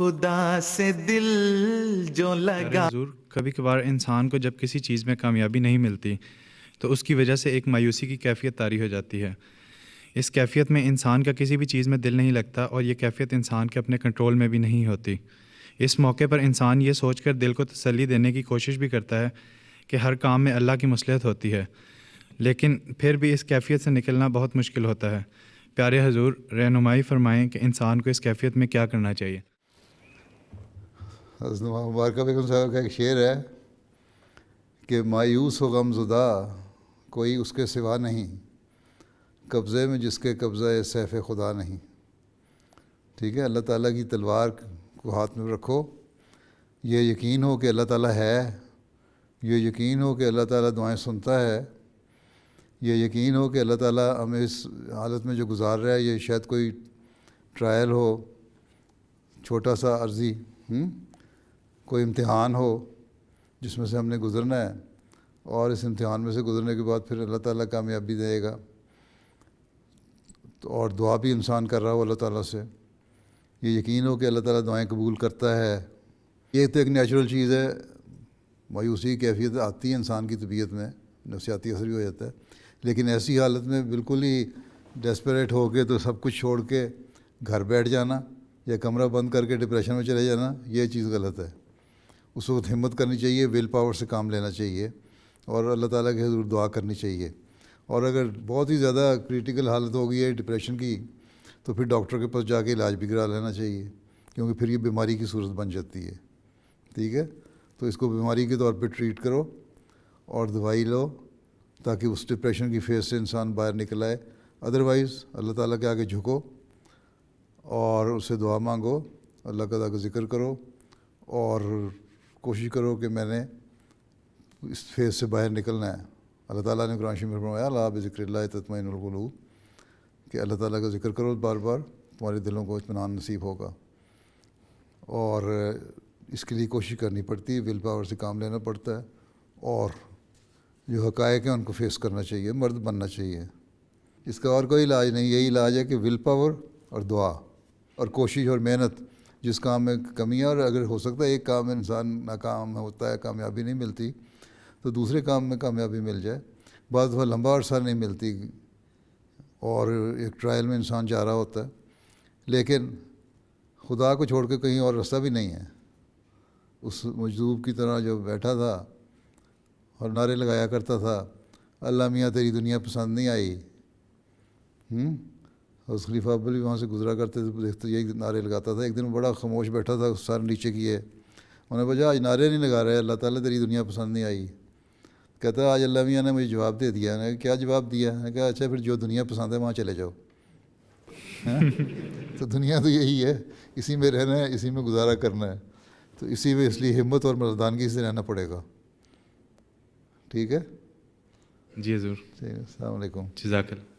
خدا سے دل جو لگا. حضور کبھی کبھار انسان کو جب کسی چیز میں کامیابی نہیں ملتی تو اس کی وجہ سے ایک مایوسی کی کیفیت طاری ہو جاتی ہے. اس کیفیت میں انسان کا کسی بھی چیز میں دل نہیں لگتا اور یہ کیفیت انسان کے اپنے کنٹرول میں بھی نہیں ہوتی. اس موقع پر انسان یہ سوچ کر دل کو تسلی دینے کی کوشش بھی کرتا ہے کہ ہر کام میں اللہ کی مصلحت ہوتی ہے، لیکن پھر بھی اس کیفیت سے نکلنا بہت مشکل ہوتا ہے. پیارے حضور رہنمائی فرمائیں کہ انسان کو اس کیفیت میں کیا کرنا چاہیے. حضرت مبارکہ بیگم صاحب کا ایک شعر ہے کہ مایوس و غم زدہ کوئی اس کے سوا نہیں، قبضے میں جس کے قبضہ سیف خدا نہیں. ٹھیک ہے، اللہ تعالیٰ کی تلوار کو ہاتھ میں رکھو، یہ یقین ہو کہ اللہ تعالیٰ ہے، یہ یقین ہو کہ اللہ تعالیٰ دعائیں سنتا ہے، یہ یقین ہو کہ اللہ تعالیٰ ہمیں اس حالت میں جو گزار رہا ہے یہ شاید کوئی ٹرائل ہو، چھوٹا سا عرضی کوئی امتحان ہو جس میں سے ہم نے گزرنا ہے، اور اس امتحان میں سے گزرنے کے بعد پھر اللہ تعالیٰ کامیابی دے گا. اور دعا بھی انسان کر رہا ہو اللہ تعالیٰ سے، یہ یقین ہو کہ اللہ تعالیٰ دعائیں قبول کرتا ہے. یہ تو ایک نیچرل چیز ہے، مایوسی کی کیفیت آتی ہے انسان کی طبیعت میں، نفسیاتی اثر بھی ہو جاتا ہے. لیکن ایسی حالت میں بالکل ہی ڈیسپریٹ ہو کے تو سب کچھ چھوڑ کے گھر بیٹھ جانا یا کمرہ بند کر کے ڈپریشن میں چلے جانا، یہ چیز غلط ہے. اس وقت ہمت کرنی چاہیے، ول پاور سے کام لینا چاہیے اور اللہ تعالیٰ کے حضور دعا کرنی چاہیے. اور اگر بہت ہی زیادہ کریٹیکل حالت ہو گئی ہے ڈپریشن کی تو پھر ڈاکٹر کے پاس جا کے علاج بھی کرا لینا چاہیے، کیونکہ پھر یہ بیماری کی صورت بن جاتی ہے. ٹھیک ہے، تو اس کو بیماری کے طور پہ ٹریٹ کرو اور دوائی لو تاکہ اس ڈپریشن کی فیز سے انسان باہر نکل آئے. ادروائز اللہ تعالیٰ کے آگے جھکو اور اس سے دعا مانگو، اللہ کا ذکر کرو اور کوشش کرو کہ میں نے اس فیز سے باہر نکلنا ہے. اللہ تعالیٰ نے قرآن شریف میں فرمایا لا بذکر اللہ تطمئن القلوب، کہ اللہ تعالیٰ کا ذکر کرو بار بار، تمہارے دلوں کو اطمینان نصیب ہوگا. اور اس کے لیے کوشش کرنی پڑتی ہے، ول پاور سے کام لینا پڑتا ہے اور جو حقائق ہیں ان کو فیس کرنا چاہیے، مرد بننا چاہیے. اس کا اور کوئی علاج نہیں، یہی علاج ہے کہ ول پاور اور دعا اور کوشش اور محنت. جس کام میں کمی ہے، اور اگر ہو سکتا ہے ایک کام میں انسان ناکام ہوتا ہے، کامیابی نہیں ملتی، تو دوسرے کام میں کامیابی مل جائے. بعض دفعہ لمبا عرصہ نہیں ملتی اور ایک ٹرائل میں انسان جا رہا ہوتا ہے، لیکن خدا کو چھوڑ کے کہیں اور راستہ بھی نہیں ہے. اس مجذوب کی طرح جو بیٹھا تھا اور نعرے لگایا کرتا تھا اللہ میاں تیری دنیا پسند نہیں آئی، اور خلیفہ ابل بھی وہاں سے گزرا کرتے تھے، دیکھتے یہی نعرے لگاتا تھا. ایک دن بڑا خاموش بیٹھا تھا، سر نیچے کیے، انہوں نے بجا آج نعرے نہیں لگا رہے اللہ تعالیٰ تیری دنیا پسند نہیں آئی. کہتا آج اللہ میاں نے مجھے جواب دے دیا. نے کیا جواب دیا؟ نے کہا اچھا پھر جو دنیا پسند ہے وہاں چلے جاؤ. تو دنیا تو یہی ہے، اسی میں رہنا ہے، اسی میں گزارا کرنا ہے، تو اسی میں اس لیے ہمت اور مردانگی سے رہنا پڑے گا. ٹھیک ہے جی حضور، السلام علیکم. جزاک اللہ.